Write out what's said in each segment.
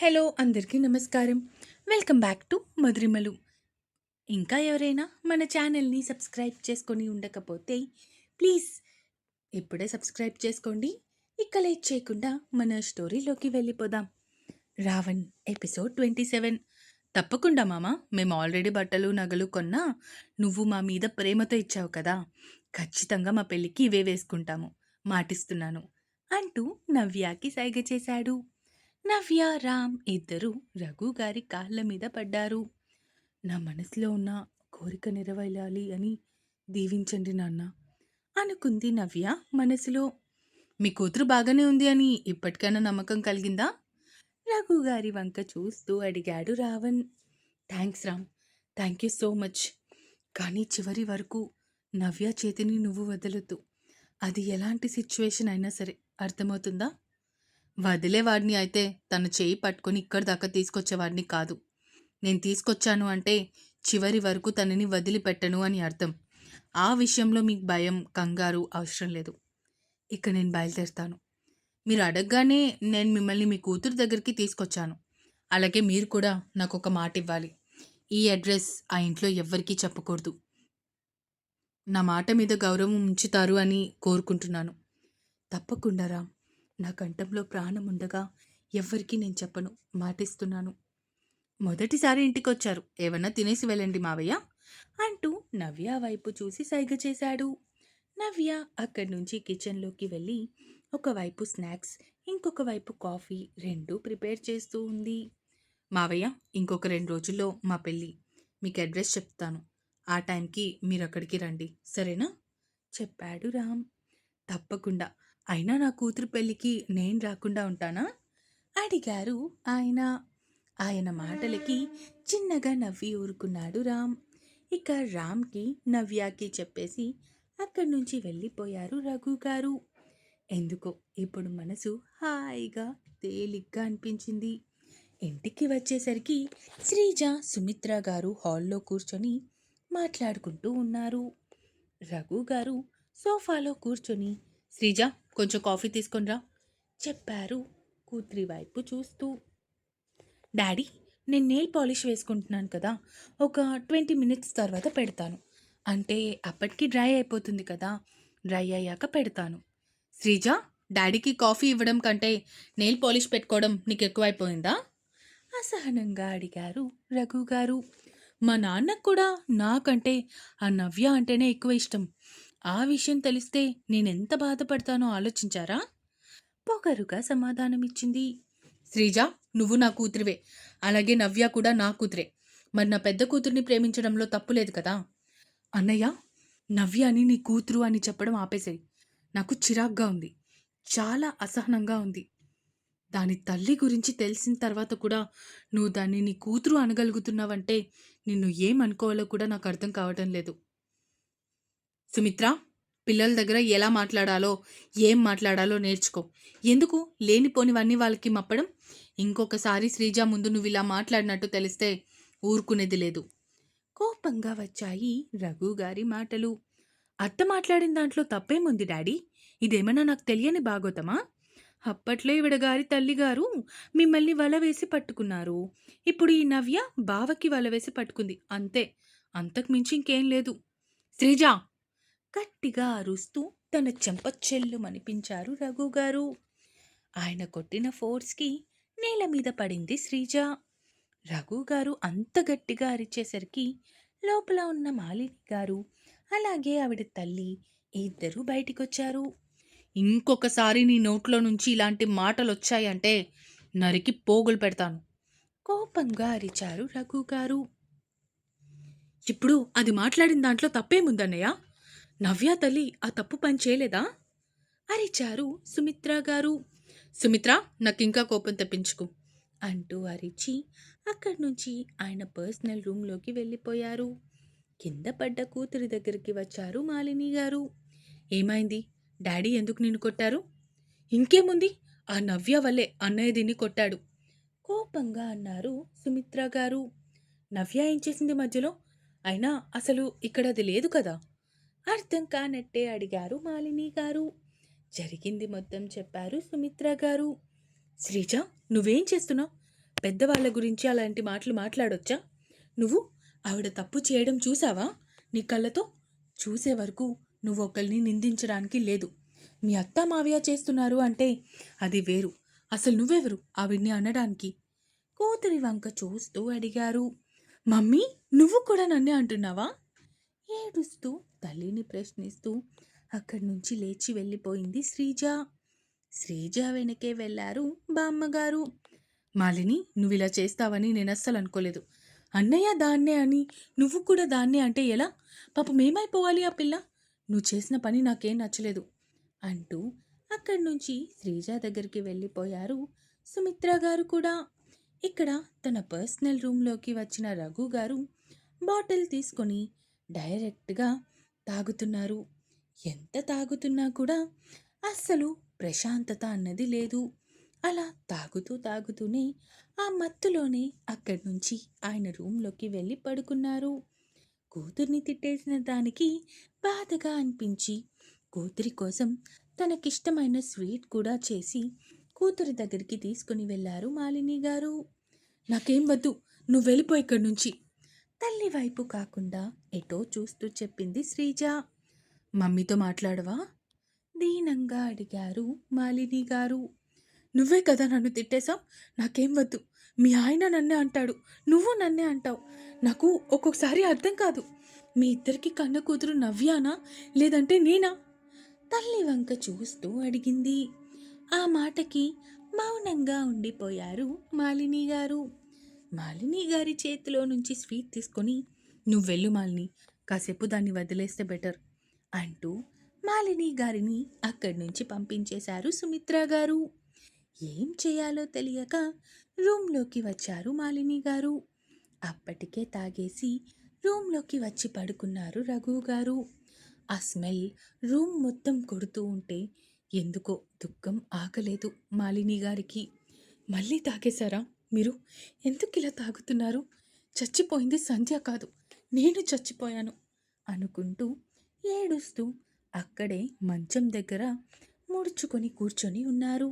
Hello అందరికీ నమస్కారం. Welcome back to Madhurimalu. ఇంకా ఎవరైనా మన ఛానల్ని సబ్స్క్రైబ్ చేసుకొని ఉండకపోతే ప్లీజ్ ఇప్పుడే సబ్స్క్రైబ్ చేసుకోండి. ఇక లేట్ చేయకుండా మన స్టోరీలోకి వెళ్ళిపోదాం. రావణ్ ఎపిసోడ్ 27. తప్పకుండా మామ, మేము ఆల్రెడీ బట్టలు నగలు కొన్నా. నువ్వు మా మీద ప్రేమతో ఇచ్చావు కదా, ఖచ్చితంగా మా పెళ్ళికి ఇవే వేసుకుంటాము, మాటిస్తున్నాను అంటూ నవ్యాకి సైగ చేశాడు. నవ్య, రామ్ ఇద్దరూ రఘు గారి కాళ్ళ మీద పడ్డారు. నా మనసులో ఉన్న కోరిక నెరవేరాలి అని దీవించండి నాన్న అనుకుంది నవ్య మనసులో. మీ కూతురు బాగానే ఉంది అని ఇప్పటికైనా నమ్మకం కలిగిందా? రఘు గారి వంక చూస్తూ అడిగాడు Ravan. Thanks Ram, thank you so much. కానీ చివరి వరకు నవ్య చేతిని నువ్వు వదలొద్దు. అది ఎలాంటి సిచ్యువేషన్ అయినా సరే, అర్థమవుతుందా? వదిలేవాడిని అయితే తన చేయి పట్టుకొని ఇక్కడి దాకా తీసుకొచ్చేవాడిని కాదు. నేను తీసుకొచ్చాను అంటే చివరి వరకు తనని వదిలిపెట్టను అని అర్థం. ఆ విషయంలో మీకు భయం, కంగారు అవసరం లేదు. ఇక నేను బయలుదేరుతాను. మీరు అడగగానే నేను మిమ్మల్ని మీ కూతురు దగ్గరికి తీసుకొచ్చాను. అలాగే మీరు కూడా నాకు ఒక మాట ఇవ్వాలి. ఈ అడ్రస్ ఆ ఇంట్లో ఎవ్వరికీ చెప్పకూడదు. నా మాట మీద గౌరవం ఉంచుతారు అని కోరుకుంటున్నాను. తప్పకుండా రామ్, నా కంఠంలో ప్రాణం ఉండగా ఎవ్వరికీ నేను చెప్పను, మాటిస్తున్నాను. మొదటిసారి ఇంటికొచ్చారు, ఏమన్నా తినేసి వెళ్ళండి మావయ్య అంటూ నవ్య వైపు చూసి సైగ చేశాడు. నవ్య అక్కడి నుంచి కిచెన్లోకి వెళ్ళి ఒకవైపు స్నాక్స్, ఇంకొక వైపు కాఫీ రెండూ ప్రిపేర్ చేస్తూ ఉంది. మావయ్య, ఇంకొక 2 రోజుల్లో మా పెళ్ళి. మీకు అడ్రస్ చెప్తాను. ఆ టైంకి మీరు అక్కడికి రండి, సరేనా చెప్పాడు రామ్. తప్పకుండా. అయినా నా కూతురు పెళ్ళికి నేను రాకుండా ఉంటానా అడిగారు ఆయన. ఆయన మాటలకి చిన్నగా నవ్వి ఊరుకున్నాడు రామ్. ఇక రామ్కి నవ్యాకి చెప్పేసి అక్కడి నుంచి వెళ్ళిపోయారు రఘు గారు. ఎందుకో ఇప్పుడు మనసు హాయిగా తేలిగ్గా అనిపించింది. ఇంటికి వచ్చేసరికి శ్రీజ, సుమిత్ర గారు హాల్లో కూర్చొని మాట్లాడుకుంటూ ఉన్నారు. రఘు గారు సోఫాలో కూర్చొని, శ్రీజ కొంచెం కాఫీ తీసుకొనిరా చెప్పారు కూతురి వైపు చూస్తూ. డాడీ, నేను నెయిల్ పాలిష్ వేసుకుంటున్నాను కదా, ఒక 20 మినిట్స్ తర్వాత పెడతాను. అంటే అప్పటికి డ్రై అయిపోతుంది కదా, డ్రై అయ్యాక పెడతాను. శ్రీజ, డాడీకి కాఫీ ఇవ్వడం కంటే నెయిల్ పాలిష్ పెట్టుకోవడం నీకు ఎక్కువైపోయిందా అసహనంగా అడిగారు రఘు గారు. మా నాన్నకు కూడా నాకంటే ఆ నవ్య అంటేనే ఎక్కువ ఇష్టం. ఆ విషయం తెలిస్తే నేనెంత బాధపడతానో ఆలోచించారా పొగరుగా సమాధానమిచ్చింది. శ్రీజ, నువ్వు నా కూతురివే, అలాగే నవ్య కూడా నా కూతురే. మరి నా పెద్ద కూతుర్ని ప్రేమించడంలో తప్పులేదు కదా. అన్నయ్య, నవ్య అని నీ కూతురు అని చెప్పడం ఆపేసేయి. నాకు చిరాగ్గా ఉంది, చాలా అసహనంగా ఉంది. దాని తల్లి గురించి తెలిసిన తర్వాత కూడా నువ్వు దాన్ని నీ కూతురు అనగలుగుతున్నావంటే నిన్ను ఏమనుకోవాలో కూడా నాకు అర్థం కావటం లేదు. సుమిత్ర, పిల్లల దగ్గర ఎలా మాట్లాడాలో, ఏం మాట్లాడాలో నేర్చుకో. ఎందుకు లేనిపోనివన్నీ వాళ్ళకి మప్పడం? ఇంకొకసారి శ్రీజ ముందు నువ్వు ఇలా మాట్లాడినట్టు తెలిస్తే ఊరుకునేది లేదు. కోపంగా వచ్చాయి రఘు గారి మాటలు. అత్త మాట్లాడిన దాంట్లో తప్పేముంది డాడీ? ఇదేమన్నా నాకు తెలియని బాగోతమా? అప్పట్లో ఈవిడ గారి తల్లిగారు మిమ్మల్ని వల వేసి పట్టుకున్నారు. ఇప్పుడు ఈ నవ్య బావకి వల వేసి పట్టుకుంది, అంతే. అంతకు మించి ఇంకేం లేదు. శ్రీజ, గట్టిగా అరుస్తూ తన చెంపచెల్లుమనిపించారు రఘు గారు. ఆయన కొట్టిన ఫోర్స్కి నేల మీద పడింది శ్రీజ. రఘు గారు అంత గట్టిగా అరిచేసరికి లోపల ఉన్న మాలిని గారు, అలాగే ఆవిడ తల్లి ఇద్దరూ బయటికొచ్చారు. ఇంకొకసారి నీ నోట్లో నుంచి ఇలాంటి మాటలు వచ్చాయంటే నరికి పోగులు పెడతాను కోపంగా అరిచారు రఘు గారు. ఇప్పుడు అది మాట్లాడిన దాంట్లో తప్పేముందన్నయ్య? నవ్య తల్లి ఆ తప్పు పని చేయలేదా అరిచారు సుమిత్ర గారు. సుమిత్ర, నాకింకా కోపం తెప్పించుకు అంటూ అరిచి అక్కడి నుంచి ఆయన పర్సనల్ రూమ్లోకి వెళ్ళిపోయారు. కింద పడ్డ కూతురి దగ్గరికి వచ్చారు మాలిని గారు. ఏమైంది డాడీ, ఎందుకు నిన్ను కొట్టారు? ఇంకేముంది, ఆ నవ్య వల్లే అన్నయ్య దీన్ని కొట్టాడు కోపంగా అన్నారు సుమిత్ర గారు. నవ్య ఏం చేసింది మధ్యలో? అయినా అసలు ఇక్కడ అది లేదు కదా అర్థం కానట్టే అడిగారు మాలిని గారు. జరిగింది మొత్తం చెప్పారు సుమిత్ర గారు. శ్రీజ, నువ్వేం చేస్తున్నావు? పెద్దవాళ్ళ గురించి అలాంటి మాటలు మాట్లాడొచ్చా? నువ్వు ఆవిడ తప్పు చేయడం చూసావా నీ కళ్ళతో? చూసే వరకు నువ్వొకళ్ళని నిందించడానికి లేదు. మీ అత్త మావయ్య చేస్తున్నారు అంటే అది వేరు. అసలు నువ్వెవరు ఆవిడ్ని అనడానికి? కూతురి వంక చూస్తూ అడిగారు. మమ్మీ, నువ్వు కూడా నన్నే అంటున్నావా? ఏడుస్తూ తల్లిని ప్రశ్నిస్తూ అక్కడి నుంచి లేచి వెళ్ళిపోయింది శ్రీజ. శ్రీజ వెనకే వెళ్ళారు బామ్మగారు. మాలిని, నువ్విలా చేస్తావని నేనస్సలు అనుకోలేదు. అన్నయ్య దాన్నే అని నువ్వు కూడా దాన్నే అంటే ఎలా? పాపం ఏమైపోవాలి ఆ పిల్ల? నువ్వు చేసిన పని నాకేం నచ్చలేదు అంటూ అక్కడి నుంచి శ్రీజ దగ్గరికి వెళ్ళిపోయారు సుమిత్ర గారు కూడా. ఇక్కడ తన పర్సనల్ రూమ్లోకి వచ్చిన రఘు గారు బాటిల్ తీసుకొని డైరెక్ట్గా తాగుతున్నారు. ఎంత తాగుతున్నా కూడా అస్సలు ప్రశాంతత అన్నది లేదు. అలా తాగుతూనే ఆ మత్తులోనే అక్కడి నుంచి ఆయన రూమ్లోకి వెళ్ళి పడుకున్నారు. కూతుర్ని తిట్టేసిన దానికి బాధగా అనిపించి కూతురి కోసం తనకిష్టమైన స్వీట్ కూడా చేసి కూతురి దగ్గరికి తీసుకుని వెళ్ళారు మాలిని గారు. నాకేం వద్దు, నువ్వు వెళ్ళిపో ఇక్కడి నుంచి, తల్లి వైపు కాకుండా ఎటో చూస్తూ చెప్పింది శ్రీజ. మమ్మీతో మాట్లాడవా? దీనంగా అడిగారు మాలిని గారు. నువ్వే కదా నన్ను తిట్టేశావు. నాకేం వద్దు. మీ ఆయన నన్నే అంటాడు, నువ్వు నన్నే అంటావు. నాకు ఒక్కొక్కసారి అర్థం కాదు, మీ ఇద్దరికి కన్న కూతురు నవ్యానా లేదంటే నేనా? తల్లి వంక చూస్తూ అడిగింది. ఆ మాటకి మౌనంగా ఉండిపోయారు మాలిని గారు. మాలిని గారి చేతిలో నుంచి స్వీట్ తీసుకొని, నువ్వెళ్ళు మాలిని, కాసేపు దాన్ని వదిలేస్తే బెటర్ అంటూ మాలిని గారిని అక్కడి నుంచి పంపించేశారు సుమిత్ర గారు. ఏం చేయాలో తెలియక రూమ్లోకి వచ్చారు మాలిని గారు. అప్పటికే తాగేసి రూమ్లోకి వచ్చి పడుకున్నారు రఘు గారు. ఆ స్మెల్ రూమ్ మొత్తం కొడుతూ ఉంటే ఎందుకో దుఃఖం ఆగలేదు మాలిని గారికి. మళ్ళీ తాగేశారా మీరు? ఎందుకు ఇలా తాగుతున్నారు? చచ్చిపోయింది సంధ్య కాదు, నేను చచ్చిపోయాను అనుకుంటూ ఏడుస్తూ అక్కడే మంచం దగ్గర ముడుచుకొని కూర్చొని ఉన్నారు.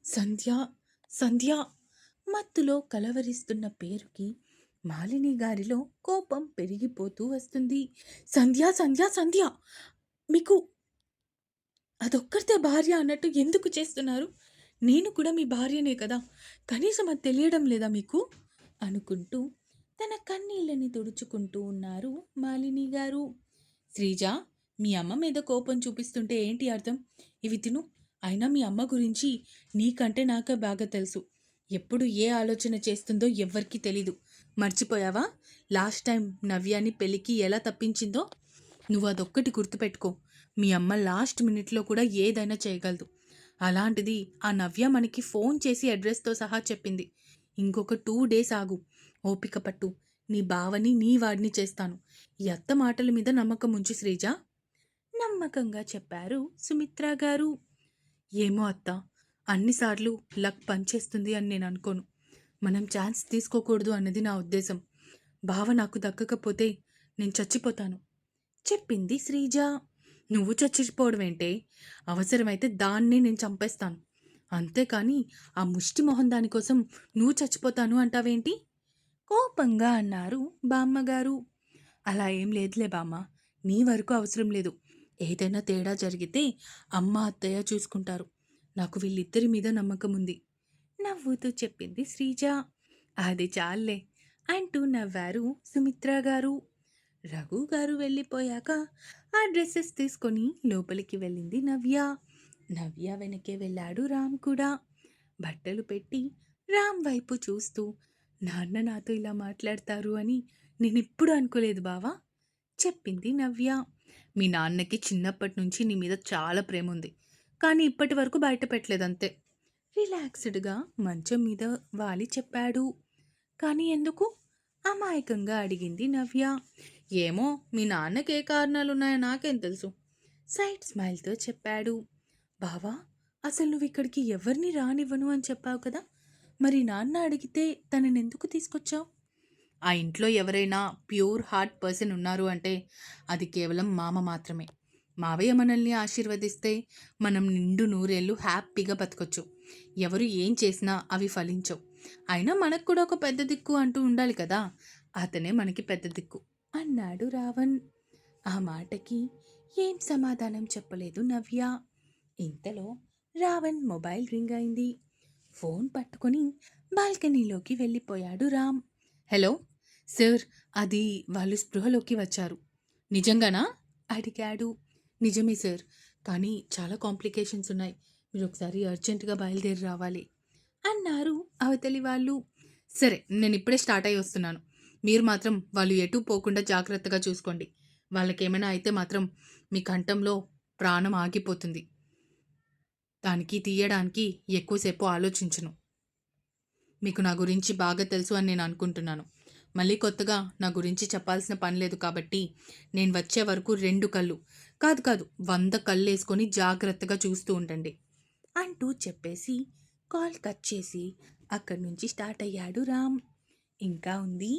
సంధ్య, సంధ్య, మత్తులో కలవరిస్తున్న పేరుకి మాలిని గారిలో కోపం పెరిగిపోతూ వస్తుంది. సంధ్య, సంధ్య, సంధ్య, మీకు అదొక్కరితే భార్య అన్నట్టు ఎందుకు చేస్తున్నారు? నేను కూడా మీ భార్యనే కదా, కనీసం అది తెలియడం లేదా మీకు? అనుకుంటూ తన కన్నీళ్ళని తుడుచుకుంటూ ఉన్నారు మాలిని గారు. శ్రీజ, మీ అమ్మ మీద కోపం చూపిస్తుంటే ఏంటి అర్థం? ఇవి తిను. అయినా మీ అమ్మ గురించి నీకంటే నాకే బాగా తెలుసు. ఎప్పుడు ఏ ఆలోచన చేస్తుందో ఎవ్వరికీ తెలీదు. మర్చిపోయావా లాస్ట్ టైం నవ్యాని పెళ్ళికి ఎలా తప్పించిందో? నువ్వు అదొక్కటి గుర్తుపెట్టుకో. మీ అమ్మ లాస్ట్ మినిట్లో కూడా ఏదైనా చేయగలదు. అలాంటిది ఆ నవ్య మనకి ఫోన్ చేసి అడ్రస్తో సహా చెప్పింది. ఇంకొక 2 డేస్ ఆగు, ఓపిక పట్టు. నీ బావని నీ వాడిని చేస్తాను. ఈ అత్త మాటల మీద నమ్మకం ఉంచు శ్రీజ, నమ్మకంగా చెప్పారు సుమిత్ర గారు. ఏమో అత్త, అన్నిసార్లు లక్ పనిచేస్తుంది అని నేను అనుకోను. మనం ఛాన్స్ తీసుకోకూడదు అన్నది నా ఉద్దేశం. బావ నాకు దక్కకపోతే నేను చచ్చిపోతాను చెప్పింది శ్రీజ. నువ్వు చచ్చిపోవడమేంటే? అవసరమైతే దాన్నే నేను చంపేస్తాను. అంతేకాని ఆ ముష్టి మొహం దానికోసం నువ్వు చచ్చిపోతాను అంటావేంటి? కోపంగా అన్నారు బామ్మగారు. అలా ఏం లేదులే బామ్మ, నీ వరకు అవసరం లేదు. ఏదైనా తేడా జరిగితే అమ్మ అత్తయ్య చూసుకుంటారు. నాకు వీళ్ళిద్దరి మీద నమ్మకం ఉంది నవ్వుతూ చెప్పింది శ్రీజ. అది చాలే అంటూ నవ్వారు సుమిత్ర గారు. రఘు గారు వెళ్ళిపోయాక ఆ డ్రెస్సెస్ తీసుకొని లోపలికి వెళ్ళింది నవ్య. నవ్య వెనకే వెళ్ళాడు రామ్ కూడా. బట్టలు పెట్టి రామ్ వైపు చూస్తూ, నాన్న నాతో ఇలా మాట్లాడతారు అని నేనెప్పుడు అనుకోలేదు బావా చెప్పింది నవ్య. మీ నాన్నకి చిన్నప్పటి నుంచి నీ మీద చాలా ప్రేమ ఉంది, కానీ ఇప్పటి వరకు బయట పెట్టలేదంతే రిలాక్స్డ్గా మంచం మీద వాలి చెప్పాడు. కానీ ఎందుకు? అమాయకంగా అడిగింది నవ్య. ఏమో, మీ నాన్నకి ఏ కారణాలున్నాయో నాకేం తెలుసు సైడ్ స్మైల్తో చెప్పాడు. బావా, అసలు నువ్వు ఇక్కడికి ఎవరిని రానివ్వను అని చెప్పావు కదా, మరి నాన్న అడిగితే తనని ఎందుకు తీసుకొచ్చావు? ఆ ఇంట్లో ఎవరైనా ప్యూర్ హార్ట్ పర్సన్ ఉన్నారు అంటే అది కేవలం మామ మాత్రమే. మావయ్య మనల్ని ఆశీర్వదిస్తే మనం నిండు నూరేళ్ళు హ్యాపీగా బతకొచ్చు. ఎవరు ఏం చేసినా అవి ఫలించవు. అయినా మనకు కూడా ఒక పెద్ద దిక్కు అంటూ ఉండాలి కదా! అతనే మనకి పెద్ద దిక్కు అన్నాడు రావణ్. ఆ మాటకి ఏం సమాధానం చెప్పలేదు నవ్య. ఇంతలో రావణ్ మొబైల్ రింగ్ అయింది. ఫోన్ పట్టుకొని బాల్కనీలోకి వెళ్ళిపోయాడు రామ్. హలో సార్, అది వాళ్ళు స్పృహలోకి వచ్చారు. నిజంగానా అడిగాడు. నిజమే సార్, కానీ చాలా కాంప్లికేషన్స్ ఉన్నాయి. మీరు ఒకసారి అర్జెంటుగా బయలుదేరి రావాలి అన్నారు అవతలి వాళ్ళు. సరే, నేను ఇప్పుడే స్టార్ట్ అయ్యి వస్తున్నాను. మీరు మాత్రం వాళ్ళు ఎటూ పోకుండా జాగ్రత్తగా చూసుకోండి. వాళ్ళకేమైనా అయితే మాత్రం మీ కంఠంలో ప్రాణం ఆగిపోతుంది. దానికి తీయడానికి ఎక్కువసేపు ఆలోచించను. మీకు నా గురించి బాగా తెలుసు అని నేను అనుకుంటున్నాను. మళ్ళీ కొత్తగా నా గురించి చెప్పాల్సిన పని లేదు కాబట్టి నేను వచ్చే వరకు 2 కళ్ళు కాదు 100 కళ్ళేసుకొని జాగ్రత్తగా చూస్తూ ఉండండి అంటూ చెప్పేసి కాల్ కట్ చేసి అక్కడి నుంచి స్టార్ట్ అయ్యాడు రామ్. ఇంకా ఉంది.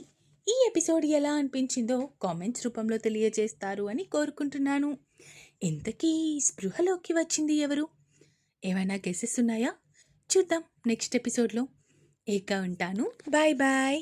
ఈ ఎపిసోడ్ ఎలా అనిపించిందో కామెంట్స్ రూపంలో తెలియజేస్తారు అని కోరుకుంటున్నాను. ఇంతకీ స్పృహలోకి వచ్చింది ఎవరు? ఏమైనా గెసెస్ ఉన్నాయా? చూద్దాం నెక్స్ట్ ఎపిసోడ్లో. ఉంటాను. Bye bye.